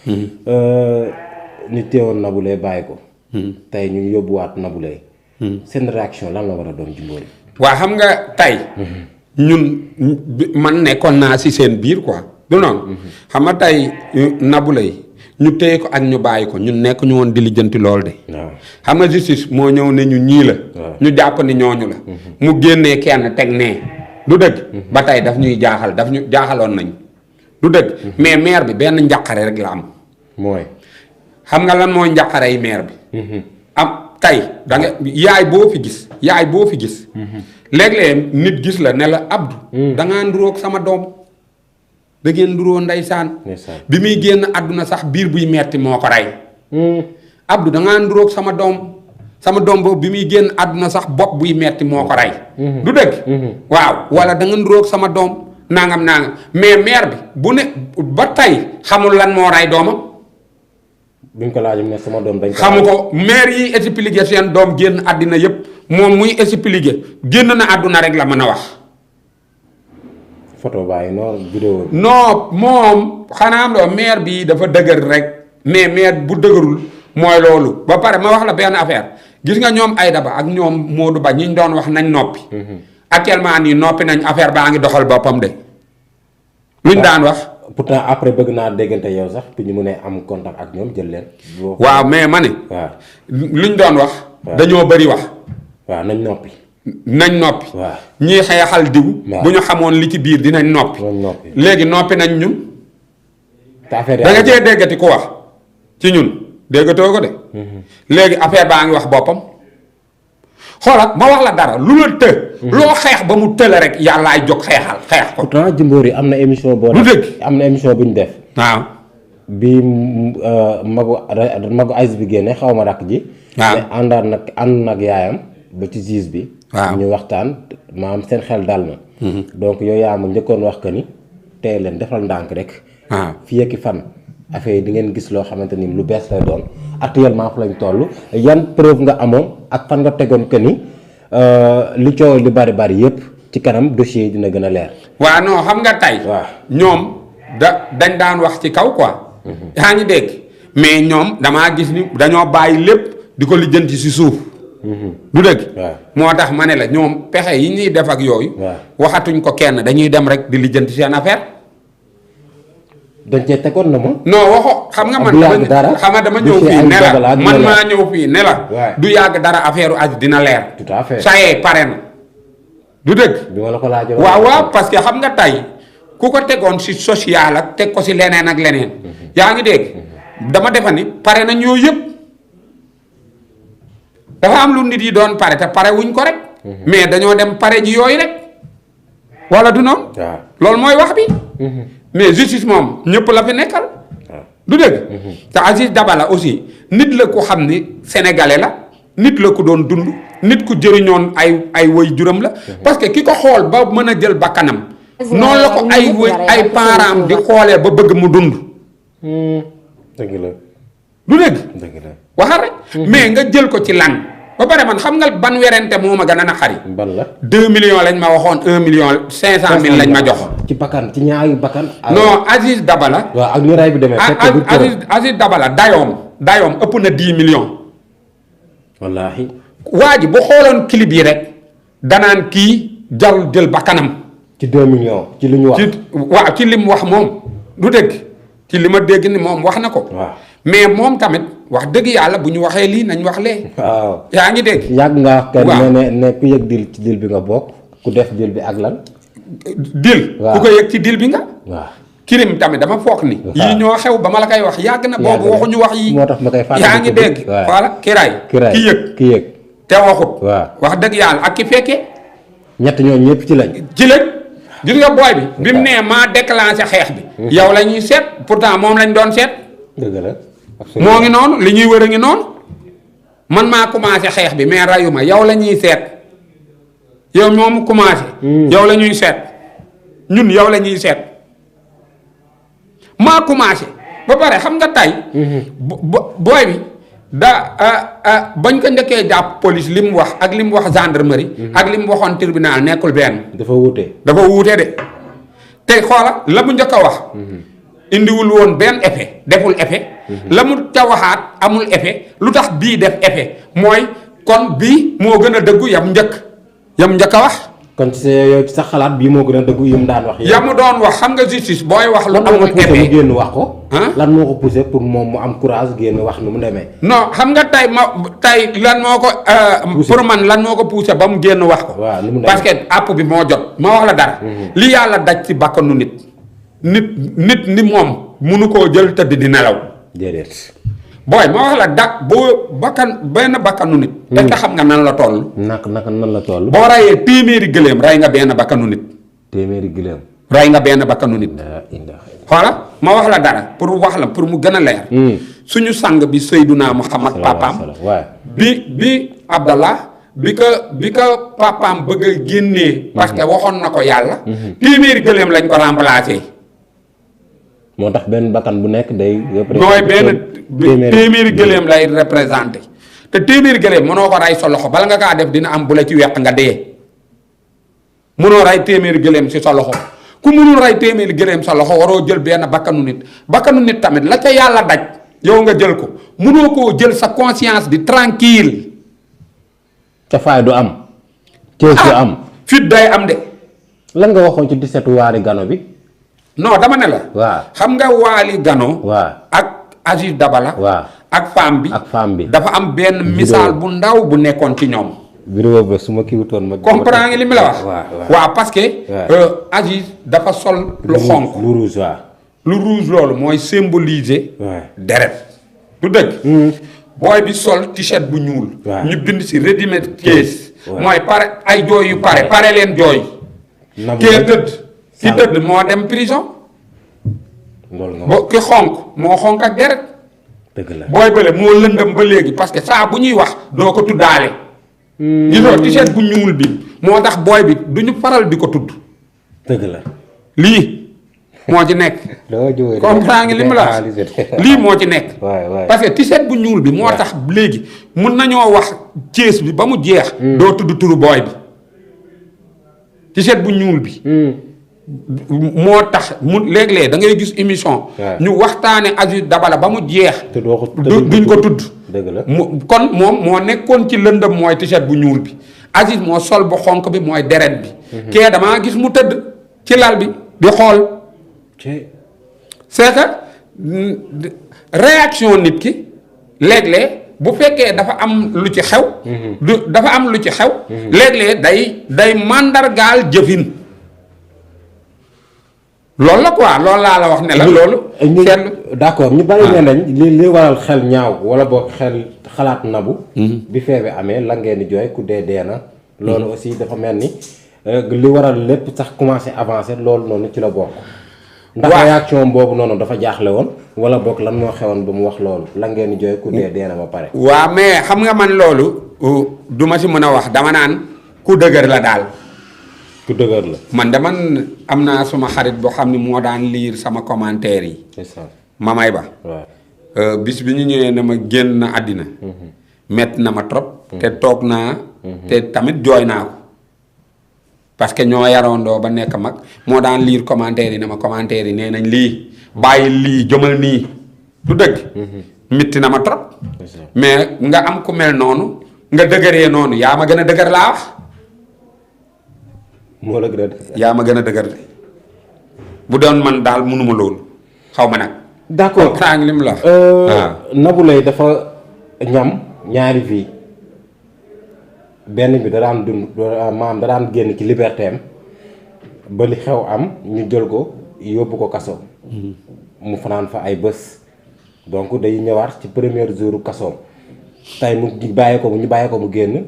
ñu teewoon Nabou Leye bàyyi ko. tey ñu yóbbuwaat Nabou Leye. seen réaction lan la war a doon Jimbori. waa xam nga tey. ñun man nekkoon naa ci seen biir quoi du noonu. xam nga tey Nabou Leye ñu téye ko ak ñu bàyyi ko ñun nekk ñu woon di lijjanti lool de. xam nga justice moo ñëw ne ñu ñii la. ñu jàpp ni ñooñu la. mu génnee kenn teg nee. du dëgg. ba tey daf ñuy jaaxal daf ñu jaaxaloon nañ. du dëgg. mais maire bi benn njàqare rek la am. mooy. xam nga lan mooy njàqare yi maire bi. am tey da nga yaay boo fi gis. léeg-léeg nit gis la ne la Abdou. da ngaa nduróog sama doom. da ngeen nduróo ndeysaan. bi muy génn àdduna sax biir buy metti moo ko rey. Abdou da ngaa nduróog sama doom boobu bi muy génn àdduna sax bopp buy metti moo ko rey. du dëgg. waaw wala da nga nduróog sama doom nangam mais maire bi bu ne ba tey xamul lan moo rey doomam. buñ ko laajee ne sama doom dañ ko xamu ko maire yi expliqué seen doom génn àddina yëpp moom muy expliqué génn na àdduna rek la mën a wax. photo bàyyi noonu vidéo. non moom xanaa am loo maire bi dafa dëgër rek mais maire bu dëgërul mooy loolu ba pare ma wax la benn affaire gis nga ñoom Aïda Ba ak ñoom Modou Ba ñi ñu doon wax nañ noppi. actuellement nii noppi nañ affaire baa ngi doxal boppam de. luñ daan wax. pourtant après bëgg naa déggante yow sax pour ñu mën a am contact ak ñoom jël leen. waaw mais ma ne. waaw luñ doon wax. dañoo bëri wax. waaw nañ noppi. waaw ñii xeexal diw. bu ñu xamoon li ci biir dinañ noppi. léegi noppi nañ ñun. te affaire da nga cee déggati ku wax ci ñun déggatoo ko de. léegi affaire baa ngi wax boppam. xoolal ma wax la dara lu la të. loo xeex ba mu tële rek yàllaay jóg xeex ko. pourtant Jimbori am na émission boo. lu dëgg am na émission bu ñu def. waaw. bi magu Aziz bi génne xaw ma rakk ji. waaw ànd nag yaayam ba ci juge bi. waaw ñu waxtaan maanaam seen xel dal na. donc yooyu yaa ma njëkkoon wax que ni tey leen defal ndànk rek. waaw fii ak fan affaire yi di ngeen gis loo xamante ni lu bees lay doon actuellement fu lañ toll yan preuve nga amoon ak fan nga tegoon que ni li coow li bari yëpp ci kanam dossier yi dina gën a leer. waaw non xam nga tey. waaw ñoom dañ daan wax ci kaw quoi. yaa ngi dégg mais ñoom damaa gis ni dañoo bàyyi lépp di ko lijjanti si suuf. du dëgg. moo tax ma ne la ñoom pexe yi ñuy def ak yooyu. waxatuñ ko kenn dañuy dem rek di lijjanti seen affaire. dañ cee tegoon na ma. non waxo xam nga man dama ñëw fii ne la man maa ñëw fii ne la. du yàgg dara affaire u Aziz dina leer. tout à fait ça y est pare na. du dëgg. bi ma la ko laajee waaw parce que xam nga tey ku ko tegoon si social ak teg ko si leneen ak leneen. yaa ngi dégg dama defa ni pare na ñoo yëpp. dafa am lu nit yi doon pare te pare wuñ ko rek. mais dañoo dem pare ji yooyu rek. wala du noonu. loolu mooy wax bi. mais justice moom ñëpp la fi nekkal. du dëgg. te Aziz Dabala aussi nit la ko xam ni sénégalais la nit la ko doon dund nit ku jëriñoon ay woy juram la. parce que ki ko xool ba mën a jël bakkanam. noonu la ko ay parents di xoolee ba bëgg mu dund. dëgg la. du dëgg. dëgg la waxal rek. mais nga jël ko ci lan. ba pare man xam nga ban werante moo ma gën a naqari. ban la 2 millions lañ ma waxoon 1 million 500 mille lañ ma jox. ci bakkan ci ñaari bakkan. non Aziz Dabala. waaw ak ñu ray bi demee. Aziz Dabala dayoom ëpp na 10 millions. wallaahi. waa ji bu xooloon clip yi rek danaan kii jarul jël bakkanam. ci 2 millions ci li ñu wax. waaw ci li mu wax moom du dëgg ci li ma dégg ni moom wax na ko. waaw mais moom tamit wax dëgg yàlla bu ñu waxee lii nañ wax lee. waaw yaa ngi dégg. yàgg nga wax que ne ku yëg dil ci dil bi nga bokk ku def dil bi ak lan. dil. ku ko yëg ci dil bi nga. waaw kirim tamit dama foog ni. yii ñoo xew ba ma la koy wax yàgg na. boobu waxuñu wax yii. moo tax ma koy fàttali yaa ngi dégg. voilà kiraay. ki yëg te waxut. waaw wax dëgg yàlla ak ki fekkee. ñett ñooñu ñëpp ci lañ. ci lañ gis nga booy bi. bi mu nee maa déclenché xeex bi. yow la ñuy seet pourtant moom lañ doon seet. dëgg la. moo ngi noonu li ñuy wër a ngi noonu man maa commencé xeex bi mais rayu ma yow la ñuy seet yow moom commencé. yow la ñuy seet ñun yow la ñuy seet maa commencé ba pare xam nga tey. booy bi bañ ko njëkkee jàpp police li mu wax ak li mu wax gendarmerie. ak li mu waxoon tribunal nekkul benn. dafa wuute de te xoola la mu njëkk a wax. indiwul woon benn effet deful effet. la mu ca waxaat amul effet lu tax bii def effet mooy kon bii moo gën a dëggu yam njëkk a wax. kon ci sa xalaat bii moo gën a dëggu yi mu daan wax. ya mu doon wax xam nga justice booy wax lu amul effet mu génn wax ko. lan moo ko poussé pour moom mu am courage génn wax nu mu demee. non xam nga tey lan moo ko. pour man lan moo ko poussé ba mu génn wax ko. waaw nu mu demee parce que àpp bi moo jot ma wax la dara. li yàlla daj ci bakkanu nit ni moom munu koo jël tëdd di nelaw. déedéet. booy ma wax la boo benn bakkanu nit. est-ce que xam nga nan la toll. naka nan la toll. boo rayee téeméeri gëléem ray nga benn bakkanu nit. téeméeri gëléem. ray nga benn bakkanu nit. xoola ma wax la dara pour wax la pour mu gën a leer. suñu sang bi Seydunaa Muhammad papaam. bi Abdallah bi ko papaam bëgg a génnee. parce que waxoon na ko yàlla. téeméeri gëléem lañ ko remplacé. moo tax benn bakkan bu nekk day. mooy benn téeméeri gëléem lay représenté te téeméeri gëléem mënoo ko ray sa loxo bala nga kaa def dina am bu la ci weq nga dee mënoo ray téeméeri gëléem si sa loxo ku mënul ray téeméeri gëléem sa loxo waroo jël benn bakkanu nit tamit la ca yàlla daj yow nga jël ko mënoo koo jël sa conscience di tranquille ca faay du am. ceeb du am. fit day am de. lan nga waxoon ci 17 waari gano bi. non dama ne la. waaw xam nga waali gano. waaw ak Aziz Dabala. waaw ak femme bi. dafa am benn misaal bu ndaw bu nekkoon ci ñoom. vidéo ba su ma kiiwutoon ma. comprendre nga li mu la wax. waaw parce que. Aziz dafa sol lu xonq. lu rouge waaw. lu rouge loolu mooy symboliser. deret du dëgg. booy bi sol t-shirt bu ñuul. ñu bind si ready-made case. mooy pare ay jooy yu pare leen jooy. kee tëdd. ki tëdd moo dem prison. ki xonq moo xonq ak deret. dëgg la booy bële moo lëndëm ba léegi parce que saa bu ñuy wax doo ko tuddaale. gisoo t-shirt bu ñuul bi moo tax booy bi du ñu faral di ko tudd. dëgg la lii moo ci nekk. comprends nga li mu la lii moo ci nekk. parce que t-shirt bu ñuul bi moo tax léegi mun nañoo wax Thiès bi ba mu jeex. doo tudd turu booy bi t-shirt bu ñuul bi. moo tax mu léeg-léeg da ngay gis émission. ñu waxtaane Aziz Dabala ba mu jeex. duñ ko tudd. dëgg la kon moom moo nekkoon ci lëndëm mooy t-shirt bu ñuul bi Aziz moo sol bu xonq bi mooy deret bi. kee damaa gis mu tëdd ci lal bi di xool. c'est que réaction nit ki léeg-léeg bu fekkee dafa am lu ci xew. dafa am lu ci xew. léeg-léeg day màndargaal jëfin. loolu la quoi loolu laa la wax ne la loolu. d'accord ñu bari ne nañ li waral xel ñaaw wala boog xalaat nabu. bi feebe amee la ngeen di jooy ku dee na. loolu aussi dafa mel ni li waral lépp sax commencé avancer loolu noonu ci la bokk. ndax réaction boobu noonu dafa jaaxle woon wala boog lan moo xewoon ba mu wax loolu la ngeen di jooy ku dee na ba pare. waaw mais xam nga man loolu du ma si mën a wax dama naan ku dëgër la daal. ku dëgër la. man de man am naa suma xarit boo xam ne moo daan lire sama commentaire yi. Mamay Ba. bis bi ñu ñëwee ne ma génn na àddina. metti na ma trop. te toog naa. te tamit jooy naa ko. parce que ñoo yaroondoo ba nekk mag moo daan lire commentaire yi ne ma commentaire yi nee nañ lii bàyyi lii jëmal nii du dëgg. metti na ma trop. mais nga am ku mel noonu nga dëgëree noonu yaa ma gën a dëgër laa wax. moo la gën a dëgër. yaa ma gën a dëgër de bu doon man daal mënuma loolu xaw ma nag. d'accord saa ngi lim la. Nabou Leye dafa ñam ñaari vie benn bi da daan dund maanaam da daan génn ci liberté am ba li xew am ñu jël ko yóbbu ko kaso. mu fanaan fa ay bés donc day ñëwaat ci premier jour kasoom tey ñu bàyyi ko mu génn.